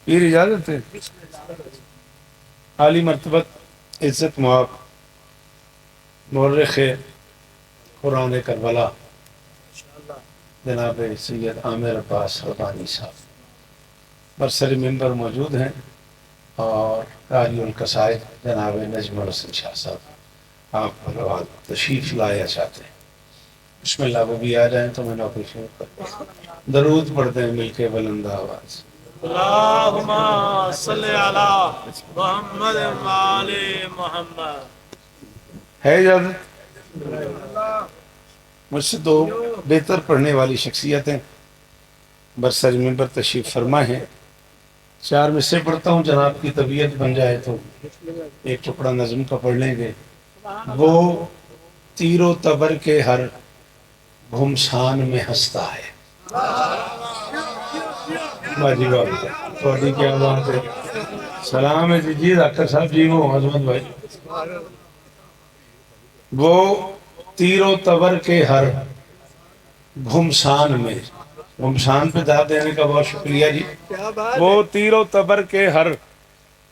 پیر اجازت ہے؟ عالی مرتبت عزت مآب مورخ قرآن کربلا جناب سید عامر عباس ربانی صاحب برسر ممبر موجود ہیں، اور قاری القصائد جناب نجم الحسن شاہ صاحب آپ پر تشریف لایا چاہتے ہیں۔ بسم اللہ، وہ بھی آ جائیں تو میں نوکری شروع کرتا درود پڑھتے ہیں مل کے بلند آواز۔ اللہم صلی علی محمد وآل محمد۔ ہے اجازت؟ مجھ سے دو بہتر پڑھنے والی شخصیتیں برسر ممبر تشریف فرما ہیں، چار میں سے پڑھتا ہوں، جناب کی طبیعت بن جائے تو ایک ٹکڑا نظم کا پڑھ لیں گے۔ وہ تیر و تبر کے ہر گھمسان میں ہنستا ہے۔ باجی بابی تھوڑی کیا بات ہے، سلام ہے جی ڈاکٹر صاحب جی وہ عظمت بھائی۔ وہ تیر و تبر کے ہر گھمسان میں، گھمسان پہ داد دینے کا بہت شکریہ جی۔ وہ تیر و تبر کے ہر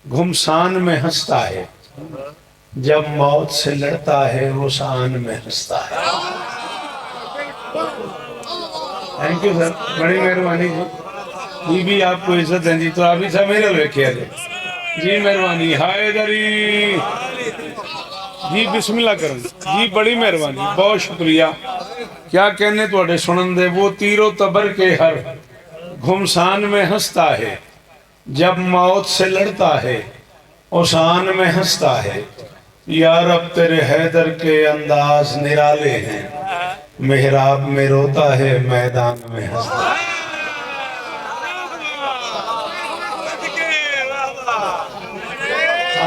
گھمسان میں ہنستا ہے، جب موت سے لڑتا ہے اس آن میں ہنستا ہے۔ تھینک یو سر، بڑی مہربانی جی۔ بھی آپ کو عزت ہیں جی، تو آپ ہی سا میرے لے کے آئے جی، مہربانی حیدری جی، بسم اللہ کریں جی، بڑی مہربانی، بہت شکریہ۔ کیا کہنے توڑے سنن دے، وہ تیر و تبر کے ہر گھمسان میں ہنستا ہے، جب موت سے لڑتا ہے اس آن میں ہنستا ہے۔ یا رب تیرے حیدر کے انداز نرالے ہیں، محراب میں روتا ہے میدان میں ہنستا ہے۔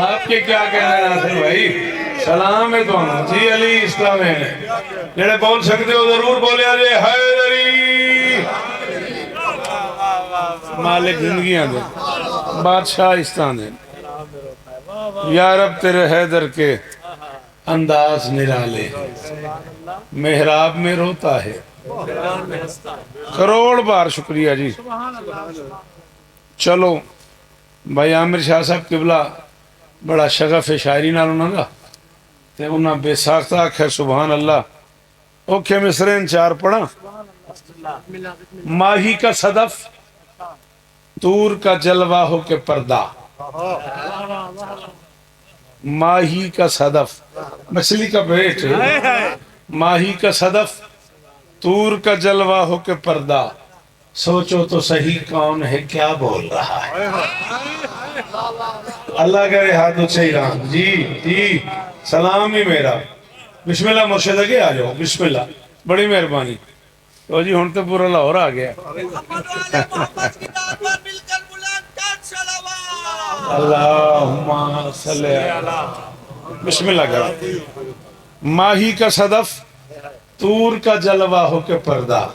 آپ کے کیا کہنا ہے ناصر بھائی؟ سلام ہے تو جی علی اسلام ہے، جڑے بول سکتے ہو ضرور بولے آجے حیدری مالک زندگیاں دے، بادشاہ استان دے۔ یا رب تیرے حیدر کے انداز نرالے ہیں، محراب میں روتا ہے۔ کروڑ بار شکریہ جی۔ چلو بھائی عامر شاہ صاحب قبلہ بڑا شغف ہے شاعری نال انہوں دا، تے انہاں بے ساختہ آکھے سبحان اللہ۔ اوکھے مصرین چار پڑھا۔ ماہی کا صدف تور کا جلوہ ہو کے پردہ، ماہی کا صدف مچھلی کا پیٹ، ماہی کا صدف تور کا جلوہ ہو کے پردہ، سوچو تو صحیح کون ہے کیا بول رہا ہے۔ اللہ کرے ہاتھوں سے ایران جی جی، سلام ہی میرا۔ بسم اللہ مرشد اگے آ جاؤ، بسم اللہ، بڑی مہربانی۔ تو جی ہن تو پورا لاہور آ گیا۔ اللہم صلی علی، بسم اللہ کرو۔ ماہی کا صدف تور کا جلوہ ہو کے پردہ،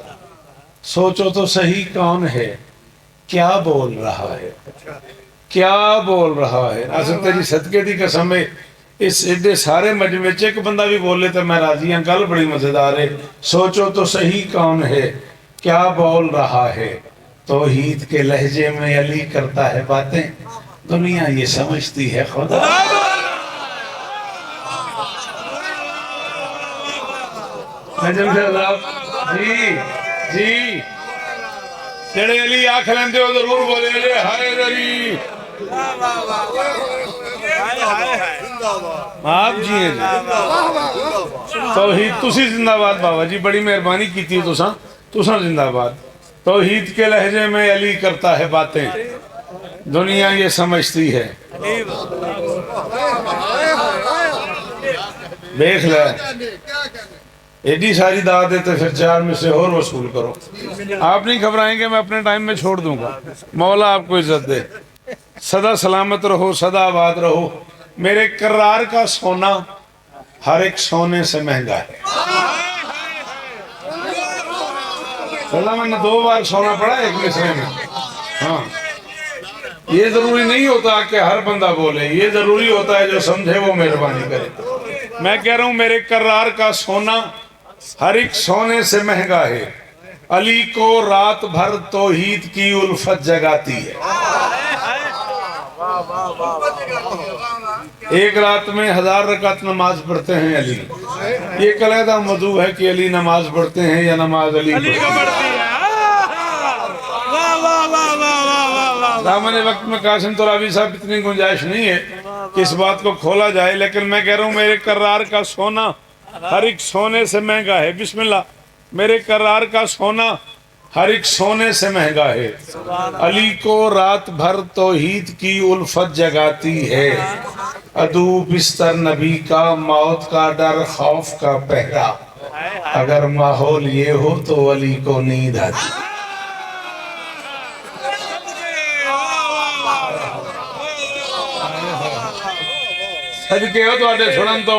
سوچو تو صحیح کون ہے کیا بول رہا ہے، کیا بول رہا ہے۔ اصل تیری صدقے دی قسم ہے، اس ایڈے سارے مجمع چ ایک بندہ بھی بولے تو میں راضی ہوں۔ گل بڑی مزیدار ہے۔ سوچو تو صحیح کون ہے کیا بول رہا ہے، توحید کے لہجے میں علی کرتا ہے باتیں، دنیا یہ سمجھتی ہے خدا۔ نجم صاحب جی جی، جڑے علی آنکھ لیندے ہو ضرور بولے لے حیدری۔ آپ جی ہیں جی، توحید تسی زندہ باد بابا جی، بڑی مہربانی کیتی ہے تساں زندہ باد۔ توحید کے لہجے میں علی کرتا ہے باتیں، دنیا یہ سمجھتی ہے۔ دیکھ لے ایڈی ساری دعا دیتے، پھر چار میں سے اور وصول کرو۔ آپ نہیں گھبرائیں گے، میں اپنے ٹائم میں چھوڑ دوں گا۔ مولا آپ کو عزت دے، سدا سلامت رہو، سدا آباد رہو۔ میرے کرار کا سونا ہر ایک سونے سے مہنگا ہے۔ میں نے 2 بار سونا پڑا ایک مصرے میں۔ ہاں، یہ ضروری نہیں ہوتا کہ ہر بندہ بولے، یہ ضروری ہوتا ہے جو سمجھے وہ مہربانی کرے۔ میں کہہ رہا ہوں میرے کرار کا سونا ہر ایک سونے سے مہنگا ہے، علی کو رات بھر توحید کی الفت جگاتی ہے۔ ایک رات میں 1000 رکعت نماز پڑھتے ہیں علی. یہ علیحدہ موضوع ہے کہ علی نماز پڑھتے ہیں یا نماز علی پڑھتے ہیں. دامن وقت میں قاسم ترابی صاحب اتنی گنجائش نہیں ہے کہ اس بات کو کھولا جائے، لیکن میں کہہ رہا ہوں میرے کرار کا سونا ہر ایک سونے سے مہنگا ہے. بسم اللہ. میرے کرار کا سونا ہر ایک سونے سے مہنگا ہے. علی کو رات بھر توحید کی الفت جگاتی ہے. ادو بستر نبی کا، موت کا ڈر، خوف کا پہرا. اگر ماحول یہ ہو تو علی کو نیند آتی. صدقے ہو تو آٹے سنن تو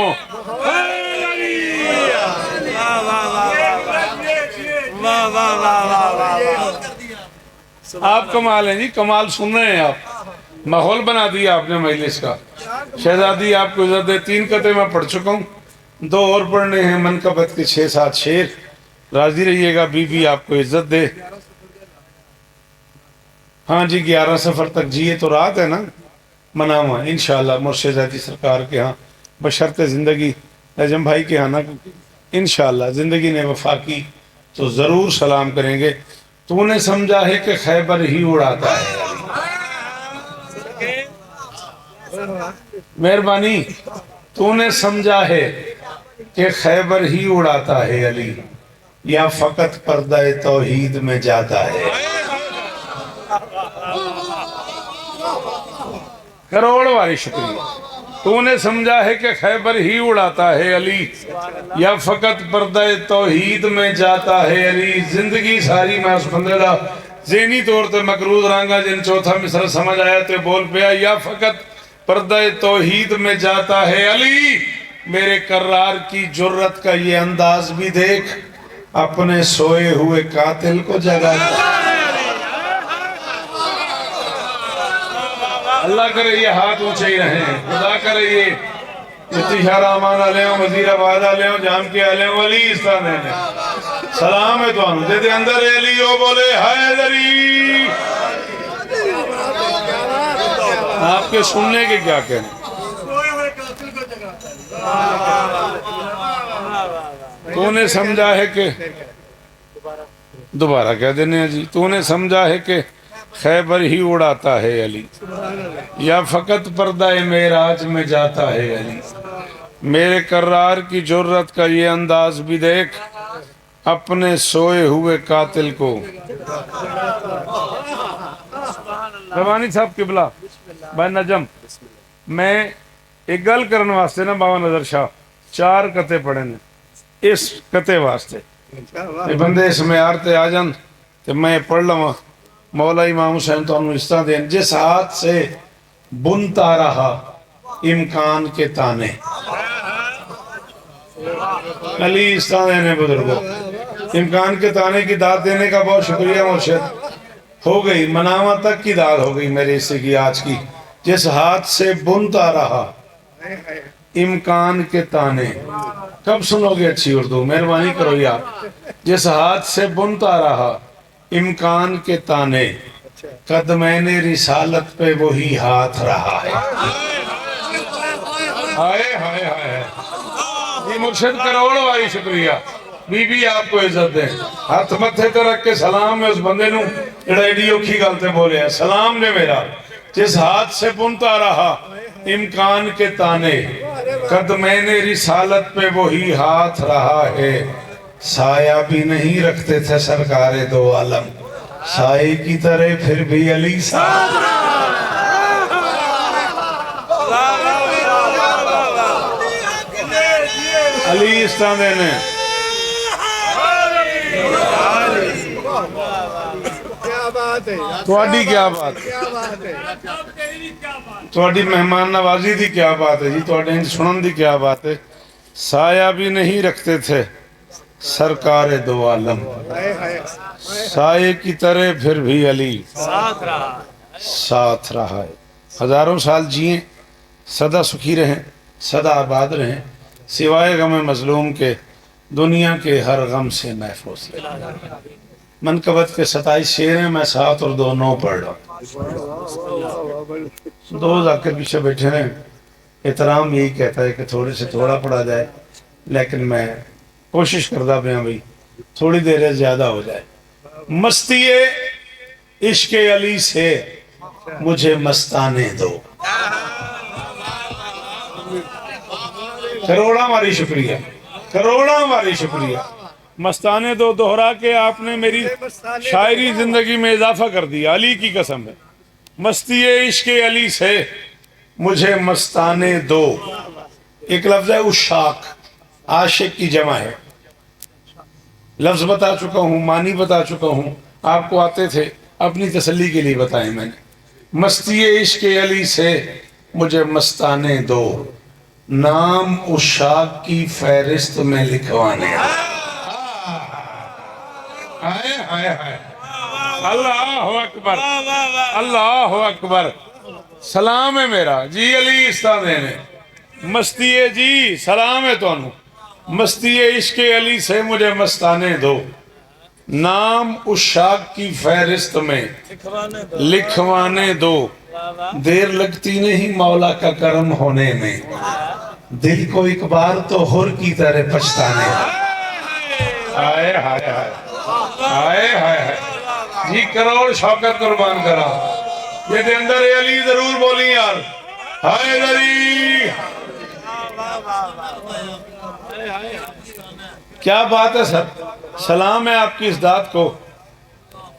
آپ کمال ہیں جی، کمال سن رہے ہیں آپ. ماحول بنا دیا آپ نے مجلس کا. شہزادی آپ کو عزت دے. 3 قطعے میں پڑھ چکا ہوں، 2 اور پڑھنے ہیں. منقبت کے 6-7 شعر. راضی رہیے گا، بی بی آپ کو عزت دے. ہاں جی 11 سفر تک جیے تو رات ہے نا مناما انشاءاللہ مرشد زیدی سرکار کے ہاں بشرط زندگی نجم بھائی کے ہاں نا انشاءاللہ زندگی نے وفا کی تو ضرور سلام کریں گے. تو نے سمجھا ہے کہ خیبر ہی اڑاتا ہے. مہربانی. تو نے سمجھا ہے کہ خیبر ہی اڑاتا ہے علی، یا فقط پردہ توحید میں جاتا ہے. کروڑ واری شکریہ. تو نے سمجھا ہے کہ خیبر ہی اڑاتا ہے علی، یا فقط پردہ توحید میں جاتا ہے علی. زندگی ساری میں اس بندے دا ذہنی طور تے مقروض رانگا جن چوتھا مصر سمجھ آیا تے بول پیا یا فقط پردہ توحید میں جاتا ہے علی. میرے کرار کی جرت کا یہ انداز بھی دیکھ، اپنے سوئے ہوئے قاتل کو جگاتا ہے. اللہ کرے یہ ہاتھ اونچے ہی رہیں. خدا کرے یہ اتشار آمان علیہ وزیر آباد علیہ جام کے علیہ ولی استان ہے. سلام ہے تو انہوں دے دے اندر علیو بولے حیدری. آپ کے سننے کے کیا کہنے. تو نے سمجھا ہے کہ دوبارہ کہہ دینے ہیں جی. تو نے سمجھا ہے کہ خیبر ہی اڑاتا ہے علی، یا فقط پردہ معراج میں جاتا ہے علی. میرے کرار کی جرت کا یہ انداز بھی دیکھ، اپنے سوئے ہوئے قاتل کو. روانی صاحب قبلہ بھائی نجم، میں ایک گل کرنے واسطے نا بابا نظر شاہ 4 قطعے پڑھے نے. اس قطعے واسطے بندے اس معیار تے آ جان تے میں پڑھ لواں. مولا امام حسین تو انہوں اس طرح دیں جس ہاتھ سے بنتا رہا امکان کے تانے. علی اس طرح دینے بزرگوں امکان کے تانے کی داد دینے کا بہت شکریہ مرشد. ہو گئی منامہ تک کی داد ہو گئی میرے حصے کی آج کی. جس ہاتھ سے بنتا رہا امکان کے تانے. کب سنو گے اچھی اردو؟ مہربانی کرو یار. جس ہاتھ سے بنتا رہا امکان کے تانے، قدمین رسالت پہ وہی ہاتھ رہا ہے. ہائے ہائے ہائے. یہ مرشد کروڑ والی شکریہ. بی بی آپ کو عزت دیں. ہاتھ متھے تے رکھ کے سلام میں اس بندے نوں جڑا ایڈی اوکھی گل تے بولے ہے. سلام نے میرا. جس ہاتھ سے بنتا رہا امکان کے تانے، قدمین رسالت پہ وہی ہاتھ رہا ہے. سایہ بھی نہیں رکھتے تھے سرکار دو عالم، سائے کی طرح پھر بھی علی ساتھ. علی اس طرح دینے. تھوڑی کیا بات ہے، تھوڑی مہمان نوازی دی کیا بات ہے جی، تھوڑی سنن دی کیا بات ہے. سایہ بھی نہیں رکھتے تھے سرکار دو عالم، سائے کی طرح پھر بھی علی ساتھ رہا ہے. ہزاروں سال جئیں، سدا سکھی رہیں، سدا آباد رہیں، سوائے غم مظلوم کے دنیا کے ہر غم سے محفوظ رہیں. منقبت کے 27 شعر ہیں، میں 7 اور 2 9 پڑھ رہا ہوں۔ 2 ذاکر پیچھے بیٹھے ہیں، احترام یہی کہتا ہے کہ تھوڑے سے تھوڑا پڑھا جائے، لیکن میں کوشش کرتا پیا بھائی تھوڑی دیر زیادہ ہو جائے۔ مستی عشق علی سے مجھے مستانے دو۔ کروڑا ہماری شکریہ، کروڑا ہماری شکریہ۔ مستانے دو دہرا کے آپ نے میری شاعری زندگی میں اضافہ کر دیا، علی کی قسم ہے۔ مستی عشق علی سے مجھے مستانے دو، ایک لفظ ہے عشاق، عاشق کی جمع ہے۔ لفظ بتا چکا ہوں، معنی بتا چکا ہوں، آپ کو آتے تھے، اپنی تسلی کے لیے بتائیں میں نے۔ مستی عشق علی سے مجھے مستانے دو، نام عشاق کی فہرست میں لکھوانے۔ ہائے ہائے ہائے، اللہ اکبر، اللہ اکبر، سلام ہے میرا جی علی استادے نے۔ مستی جی سلام ہے تو انہوں، مستی عشق علی سے مجھے مستانے دو، نام عشاق کی فہرست میں لکھوانے دو، دیر لگتی نہیں مولا کا کرم ہونے میں، دل کو ایک بار تو حر کی طرح پچھتانے۔ آئے ہائے ہائے، آئے ہائے ہائے جی، کروڑ شوکت قربان کرا یہ دے اندر علی ضرور بولی یار، ہائے علی۔ کیا بات ہے سر، سلام ہے آپ کی اس ذات کو۔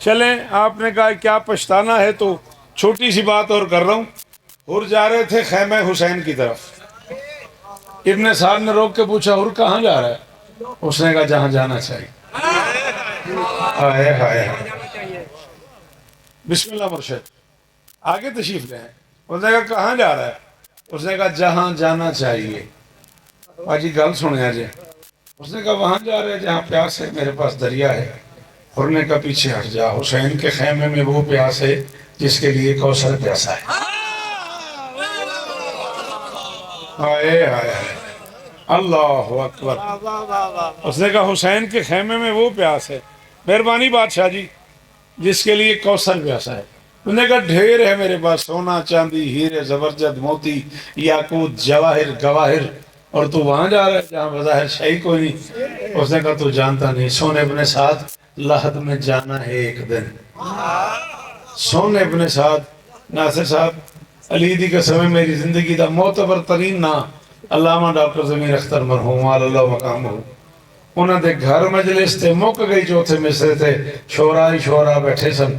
چلیں، آپ نے کہا کیا پچھتانا ہے تو چھوٹی سی بات اور کر رہا ہوں۔ حر جا رہے تھے خیمہ حسین کی طرف، ابن سعد نے روک کے پوچھا حر کہاں جا رہا ہے؟ اس نے کہا جہاں جانا چاہیے۔ ہائے ہائے، بسم اللہ مرشد، آگے تشریف لیں۔ اس نے کہا کہاں جا رہا ہے؟ اس نے کہا جہاں جانا چاہیے۔ آجی گل سنیا جی، اس نے کہا وہاں جا رہے جہاں پیاس ہے، میرے پاس دریا ہے۔ حر نے کہا پیچھے ہٹ جا، حسین کے خیمے میں وہ پیاس ہے جس کے لیے کوثر پیاسا ہے۔ ہائے ہائے، اللہ اکبر۔ اس نے کہا حسین کے خیمے میں وہ پیاس ہے، مہربانی بادشاہ جی، جس کے لیے کوثر پیاسا ہے۔ انہوں نے کہا ڈھیر ہے میرے پاس، سونا چاندی ہیرے زبرجد موتی یاقوت جواہر گواہر، اور تو وہاں جا رہا ہے جہاں بظاہر شہی کوئی نہیں۔ اس نے کہا تو جانتا نہیں، سونے اپنے ساتھ لحد میں جانا ہے ایک دن۔ سونے اپنے ساتھ، ناصر صاحب علی دی قسم ہے میری زندگی دا معتبر ترین نا علامہ ڈاکٹر ضمیر اختر مرحوم اللہ مقام ہو، انہوں نے گھر مجلس تے موک گئی چوتھے مصرے تھے، شورا ہی شورا بیٹھے سن،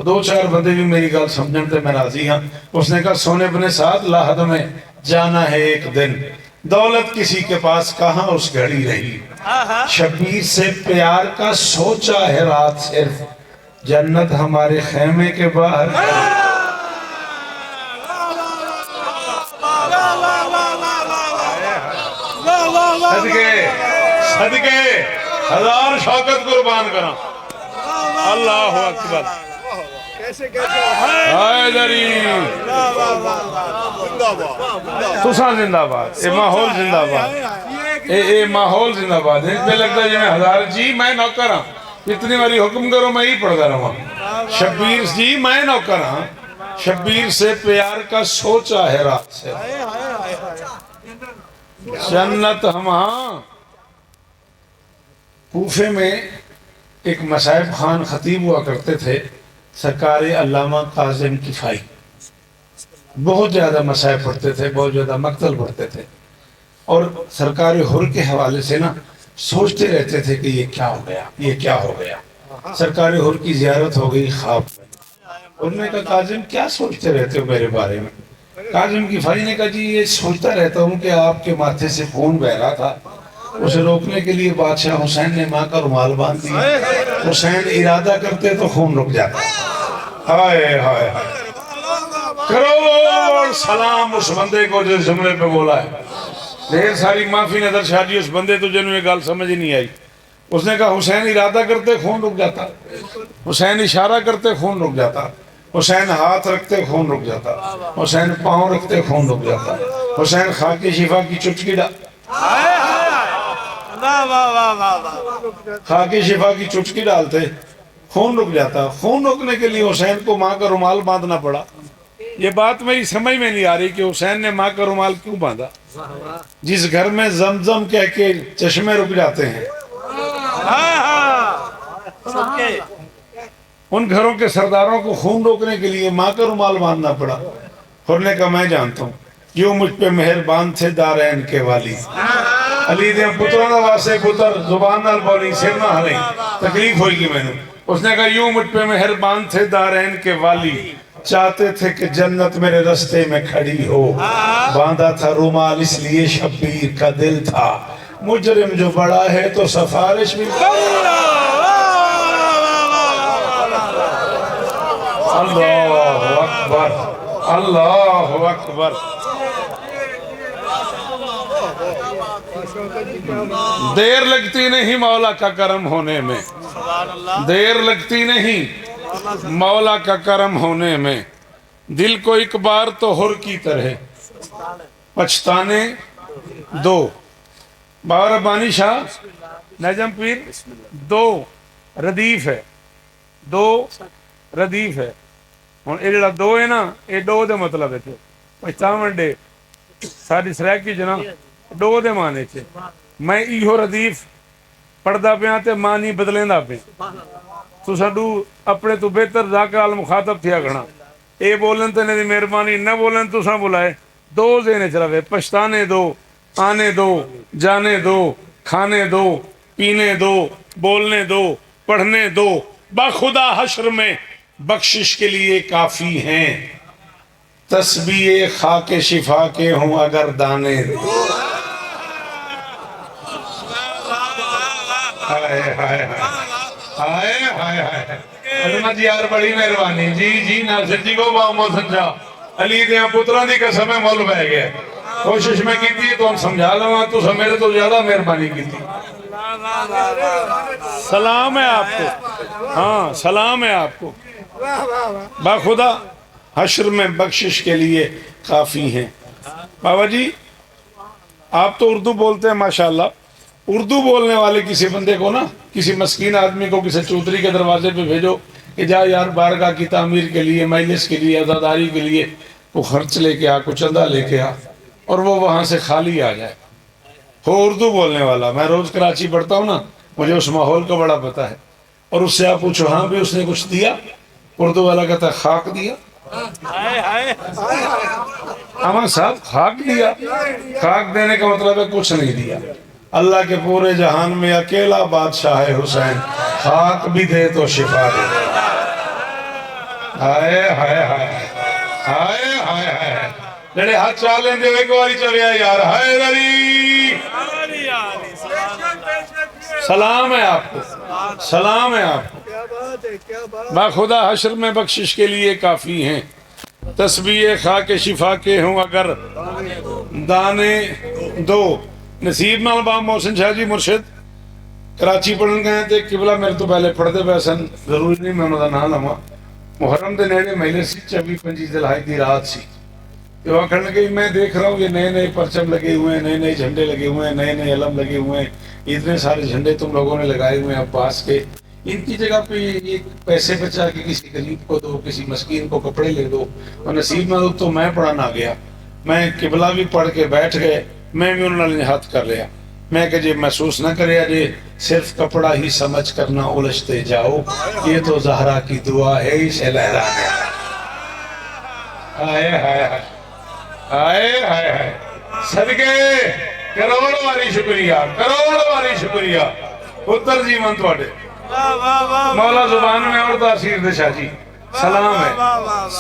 2-4 بندے بھی میری گل سمجھن تے میں راضی ہاں۔ اس نے کہا سونے اپنے ساتھ لاحد میں جانا ہے ایک دن، دولت کسی کے پاس کہاں اس گھڑی رہی، شبیر سے پیار کا سوچا ہے رات صرف، جنت ہمارے خیمے کے باہر۔ صدقے صدقے ہزار شوکت قربان کرا، اللہ اکبر۔ حیدری تساں زندہ باد، اے ماحول زندہ باد، اے ماحول زندہ باد۔ اس میں لگتا ہے جی میں ہزار جی میں نوکر ہاں، اتنی باری حکم کرو میں ہی پڑھتا رہا۔ شبیر جی میں نوکر ہاں، شبیر سے پیار کا سوچا ہے رات سے، جنت ہم ہاں۔ کوفے میں ایک مصائب خان خطیب ہوا کرتے تھے، سرکار علامہ کاظم کفائی، بہت زیادہ مصائب پڑھتے تھے، بہت زیادہ مقتل پڑھتے تھے، اور سرکار حر کے حوالے سے نا سوچتے رہتے تھے کہ یہ کیا ہو گیا، یہ کیا ہو گیا۔ سرکار حر کی زیارت ہو گئی خواب میں، انہوں نے کہا کاظم کیا سوچتے رہتے ہو میرے بارے میں؟ کاظم کفائی نے کہا جی یہ سوچتا رہتا ہوں کہ آپ کے ماتھے سے خون بہ رہا تھا، اسے روکنے کے لیے بادشاہ حسین نے ماں کا رومال باندھ دیا، حسین ارادہ کرتے تو خون رک جاتا۔ ہائے ہائے ہائے، کروڑ سلام اس بندے کو جس جملے پہ بولا ہے، ڈھیر ساری معافی نظر شاہ جی اس بندے تو جنہوں یہ گال سمجھ نہیں آئی۔ اس نے کہا حسین ارادہ کرتے خون رک جاتا، حسین اشارہ کرتے خون رک جاتا، حسین ہاتھ رکھتے خون رک جاتا، حسین پاؤں رکھتے خون رک جاتا، حسین خاک شفا کی چٹکی خاک شفا کی چٹکی ڈالتے خون رک جاتا. خون روکنے کے لیے حسین کو ماں کا رومال باندھنا پڑا. یہ بات میری سمجھ میں نہیں آ رہی کہ حسین نے ماں کا رومال کیوں باندھا. جس گھر میں زمزم کہہ کے چشمے رک جاتے ہیں ان گھروں کے سرداروں کو خون روکنے کے لیے ماں کا رومال باندھنا پڑا. اور نے کہا میں جانتا ہوں کیوں مجھ پہ مہربان تھے دارین کے والی. علی دے پتروں دا واسے پتر زبان نال بولی سر نہ ہلیں تکلیف ہوئی گی میں نے. اس نے کہا یوں مجھ پہ مہربان تھے دارین کے والی چاہتے تھے کہ جنت میرے رستے میں کھڑی ہو. باندھا تھا رومال اس لیے شبیر کا دل تھا مجرم جو بڑا ہے تو سفارش بھی. اللہ اکبر اللہ اکبر. دیر لگتی نہیں مولا کا کرم ہونے میں. دیر لگتی نہیں مولا کا کرم ہونے میں. دل کو ایک بار تو ہر کی طرح پچھتانے دو. بابا ربانی شاہ نجم پیر دو ردیف ہے. دو ردیف ہے. ہوں یہ جڑا دو ہے نا یہ دو دے مطلب ہے پچھتاون ڈے ساری سرائکی جنا دو دے مانے چے. میں ایہو ردیف پڑھدا پیا تے مانی بدلیندا پیا. تو سڈو اپنے تو بہتر ذاکر عالم مخاطب تھیا گھنا. اے بولن تے نے مہربانی نہ بولن تو سا بلائے. دو ذہن چلاوے پچھتانے دو آنے دو جانے دو کھانے دو پینے دو بولنے دو پڑھنے دو. باخدا حشر میں بخشش کے لیے کافی ہیں تسبیح خاک شفا کے ہوں اگر دانے دو. ہائے ہائے ہائے ہائے ہائے. حضرت یار بڑی مہربانی. جی جی ناصر جی کو باؤ سمجھا علی دیاں پتران دی قسم مول بہ گئے. کوشش میں کی تھی تو ہم سمجھا لوا تو میرے تو زیادہ مہربانی کی تھی. سلام ہے آپ کو. ہاں سلام ہے آپ کو. باخدا حشر میں بخشش کے لیے کافی ہیں. بابا جی آپ تو اردو بولتے ہیں ماشاءاللہ. اردو بولنے والے کسی بندے کو نا کسی مسکین آدمی کو کسی چودھری کے دروازے پہ بھیجو کہ جا یار بارگاہ کی تعمیر کے لیے مجلس کے لیے عزاداری کے لیے کو خرچ لے کے آ کو چندہ لے کے آ اور وہ وہاں سے خالی آ جائے. ہو اردو بولنے والا. میں روز کراچی پڑھتا ہوں نا مجھے اس ماحول کا بڑا پتہ ہے. اور اس سے آپ پوچھو ہاں بھی اس نے کچھ دیا. اردو والا کہتا ہے خاک دیا. امان صاحب خاک دیا. خاک دینے کا مطلب ہے کچھ نہیں دیا. اللہ کے پورے جہان میں اکیلا بادشاہ ہے حسین. خاک بھی دے تو شفا دے. ہائے ہائے ہائے ہائے ہائے ہائے. جڑے ہاتھ چالیں دے ایک واری چلیا یار. ہائے دری سلام ہے آپ کو. سلام ہے آپ کو. باخدا حشر میں بخشش کے لیے کافی ہیں تسبیح خاک شفا کے ہوں اگر دانے دو. نصیب نال باب محسن شاہ جی مرشد کراچی پڑھن گئے تھے. قبلہ میرے تو پہلے پڑھ دے پیسن ضروری نہیں میں انہوں دا نام لما. محرم دے نیڑے مہینے سی 24-25 ذوالحج دی رات سی. تو وہ کہنے لگے میں دیکھ رہا ہوں یہ نئے نئے پرچم لگے ہوئے ہیں نئے نئے جھنڈے لگے ہوئے ہیں نئے نئے علم لگے ہوئے ہیں. اتنے سارے جھنڈے تم لوگوں نے لگائے ہوئے ہیں عباس کے. ان کی جگہ پہ یہ پیسے بچا کے کسی غریب کو دو کسی مسکین کو کپڑے لے دو. اور نصیب میں تو میں پڑھنا گیا. میں قبلہ بھی پڑھ کے بیٹھ گئے. میں بھی انہوں نے ہاتھ کر لیا. میں کہ جی محسوس نہ کرے جی صرف کپڑا ہی سمجھ کر نہ الجھتے جاؤ. یہ تو زہرا کی دعا ہے اسے لہرانے. ہائے ہائے ہائے ہائے ہائے ہائے. صدقے کروڑ واری شکریہ کروڑ واری شکریہ. پتر جی من تواڈے مولا زبان میں اور تاثیر دے شاہ جی سلام ہے.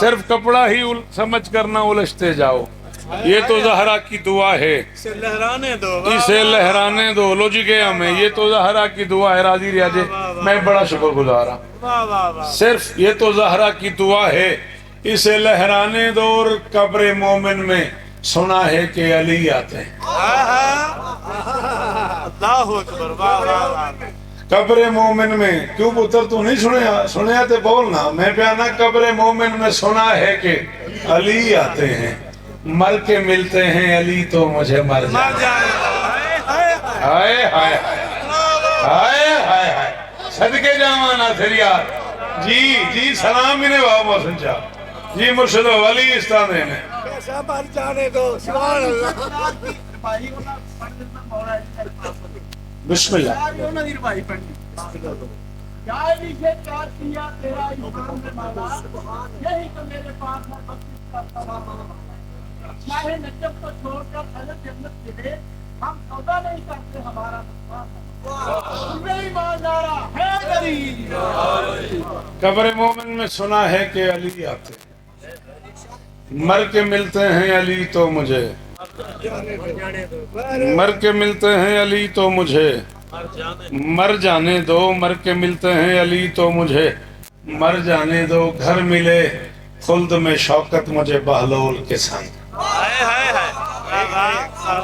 صرف کپڑا ہی سمجھ کر نہ الجھتے جاؤ. یہ تو زہرا کی دعا ہے اسے لہرانے دو. لو جی گیا میں. یہ تو زہرا کی دعا ہے. راضی ریاضے میں بڑا شکر گزار ہوں. صرف یہ تو زہرا کی دعا ہے اسے لہرانے دو. اور قبر مومن میں سنا ہے کہ علی آتے ہیں. قبر مومن میں کیوں پتر تو نہیں سنیا سنیا تے بولنا. میں پیانا قبر مومن میں سنا ہے کہ علی آتے ہیں. مر کے ملتے ہیں علی تو مجھے مر جانا. ہائے ہائے ہائے ہائے ہائے. صدقے جاوانا تھری یار. جی سلام انہیں بابا محسن شاہ جی مرشد ولی استاد ہیں پیسہ مر جانے دو سبحان اللہ بسم اللہ یہی تو میرے پاس چاہے نجب کو چھوڑ کر اہل جنت ملے ہم سودا نہیں کرتے ہمارا قبر مومن میں سنا ہے کہ علی آتے مر کے ملتے ہیں علی تو مجھے مر کے ملتے ہیں علی تو مجھے مر جانے دو مر کے ملتے ہیں علی تو مجھے مر جانے دو گھر ملے خلد میں شوکت مجھے بہلول کے سنگ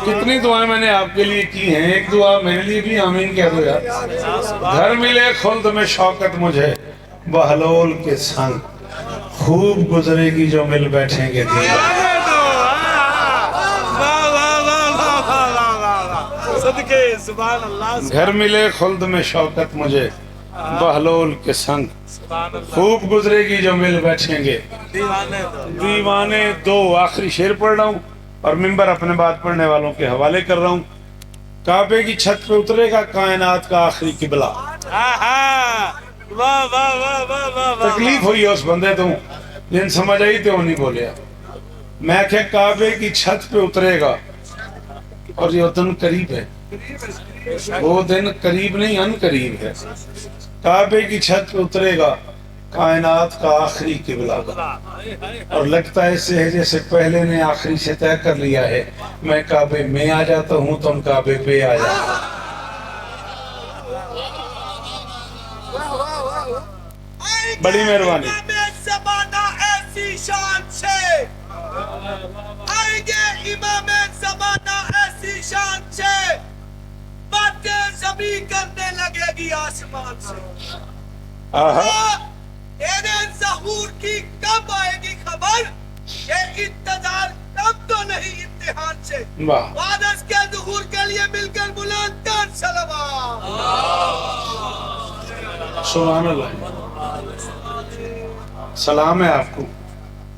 کتنی دعائیں میں نے آپ کے لیے کی ہیں ایک دعا میرے لیے بھی آمین کہہ دو یار گھر ملے خلد میں شوکت مجھے بہلول کے سنگ خوب گزرے گی جو مل بیٹھیں گے دیوار گھر ملے خلد میں شوکت مجھے بہلول کے سنگ خوب گزرے گی جو مل بیٹھیں گے دیوانے دو آخری شعر پڑھ رہا ہوں اور منبر اپنے بات پڑھنے والوں کے حوالے کر رہا ہوں کعبے کی چھت پہ اترے گا کائنات کا آخری قبلہ تکلیف ہوئی ہے اس بندے تو جن سمجھ آئی تو نہیں بولیا میں کہ کعبے کی چھت پہ اترے گا اور یہ دن قریب ہے وہ دن قریب نہیں ان قریب ہے کعبے کی چھت پہ اترے گا کائنات کا آخری قبلہ اور لگتا ہے اسے جیسے پہلے نے آخری سے طے کر لیا ہے میں کعبے میں آ جاتا ہوں تم کعبے پہ آ جاتا بڑی مہربانی زمانہ ایسی شان سے آئیں گے امام زمانہ ایسی شان سے باتیں زمین کرنے لگے گی آسمان سے تیرے ظہور کی کب آئے گی خبر یہ انتظار کب تو نہیں امتحان سے وعدس کے ظہور کے لیے مل کر بلند کر سلام سبحان اللہ سلام ہے آپ کو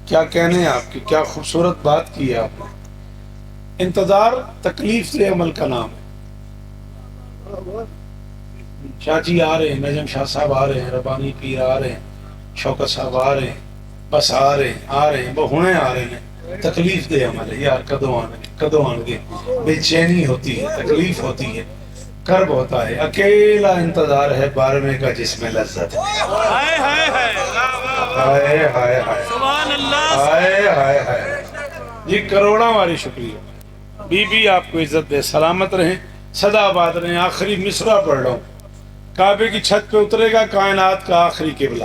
کیا کہنے ہیں آپ کی کیا خوبصورت بات کی ہے آپ نے انتظار تکلیف سے عمل کا نام ہے چاچی آ رہے ہیں نجم شاہ صاحب آ رہے ہیں ربانی پیر آ رہے ہیں شوکت صاحب آ رہے ہیں بس آ رہے ہیں بہونے آ رہے ہیں تکلیف دے عمل ہے یار کدوں آن گے بے چینی ہوتی ہے تکلیف ہوتی ہے کرب ہوتا ہے اکیلا انتظار ہے بارہویں کا جس میں لذت ہے ہائے ہائے ہائے ہائے ہائے جی کروڑا ہماری شکریہ بی بی آپ کو عزت دے سلامت رہیں صدا آباد رہیں آخری مصرع پڑھ رہا ہوں کعبے کی چھت پہ اترے گا کائنات کا آخری قبلہ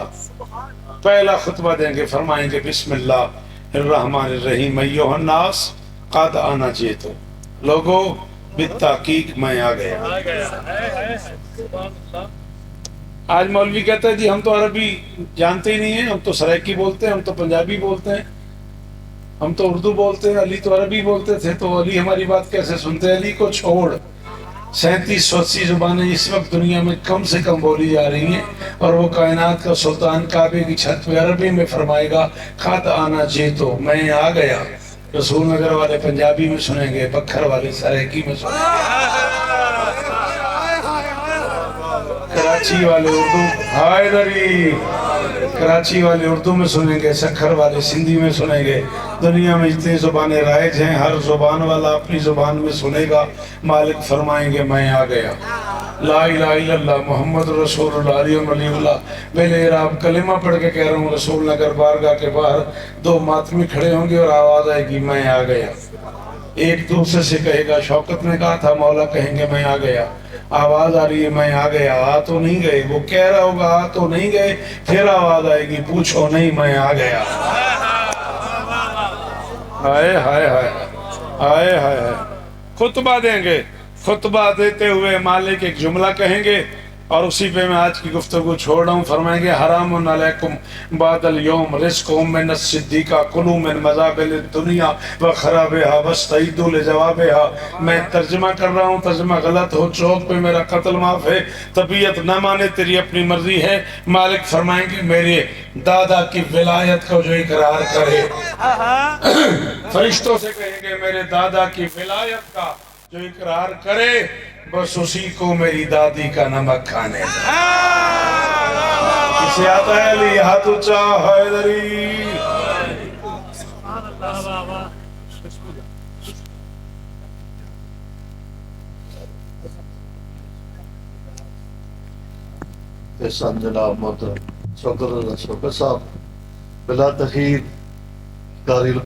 پہلا خطبہ دیں گے فرمائیں گے بسم اللہ الرحمن الرحیم ایھا الناس قد انا جئتو لوگو بالتحقیق میں آ گیا آج مولوی کہتا ہے جی ہم تو عربی جانتے ہی نہیں ہیں ہم تو سرائکی بولتے ہیں ہم تو پنجابی بولتے ہیں ہم تو اردو بولتے ہیں علی تو عربی بولتے تھے تو علی ہماری بات کیسے سنتے ہیں علی کو چھوڑ 3780 زبانیں اس وقت دنیا میں کم سے کم بولی جا رہی ہیں اور وہ کائنات کا سلطان کعبے کی چھت پہ عربی میں فرمائے گا قد انا جئتو میں آ گیا رسول نگر والے پنجابی میں سنیں گے بکھر والے سرائکی میں سنیں گے کراچی والے اردو حیدری کراچی والے اردو میں سنیں گے سکھر والے سندھی میں سنیں گے دنیا میں جتنی زبانیں رائج ہیں ہر زبان والا اپنی زبان میں سنے گا مالک فرمائیں گے میں آ گیا لا الہ الا اللہ محمد رسول اللہ علیہ ولی اللہ پہلے آپ کلمہ پڑھ کے کہہ رہا ہوں رسول نگر بارگاہ کے باہر دو ماتمی کھڑے ہوں گے اور آواز آئے گی میں آ گیا ایک دوسرے سے کہے گا شوکت نے کہا تھا مولا کہیں گے میں آ گیا آواز آ رہی ہے میں آ گیا آ تو نہیں گئے وہ کہہ رہا ہوگا آ تو نہیں گئے پھر آواز آئے گی پوچھو نہیں میں آ گیا ہائے ہائے ہائے ہائے ہائے خطبہ دیں گے خطبہ دیتے ہوئے مالک ایک جملہ کہیں گے اور اسی پہ میں آج کی گفتگو چھوڑ رہا ہوں. فرمائیں گے حرام علیکم بعد اليوم رزقهم من الصدیقہ کلوا من مذابل الدنیا وخرابها واستعدوا لجوابها. میں ترجمہ کر رہا ہوں, ترجمہ غلط ہو چوک پہ میرا قتل معاف ہے. طبیعت نہ مانے تیری اپنی مرضی ہے. مالک فرمائیں گے میرے دادا کی ولایت کو جو اقرار کرے, فرشتوں سے کہیں گے میرے دادا کی ولایت کا جو اقرار کرے بس اسی کو میری دادی کا نمک کھانے دے. کسی آتا ہے علی ہاتھ اونچا حیدری. احسان جناب محترم شوکت صاحب بلا تخیر قاری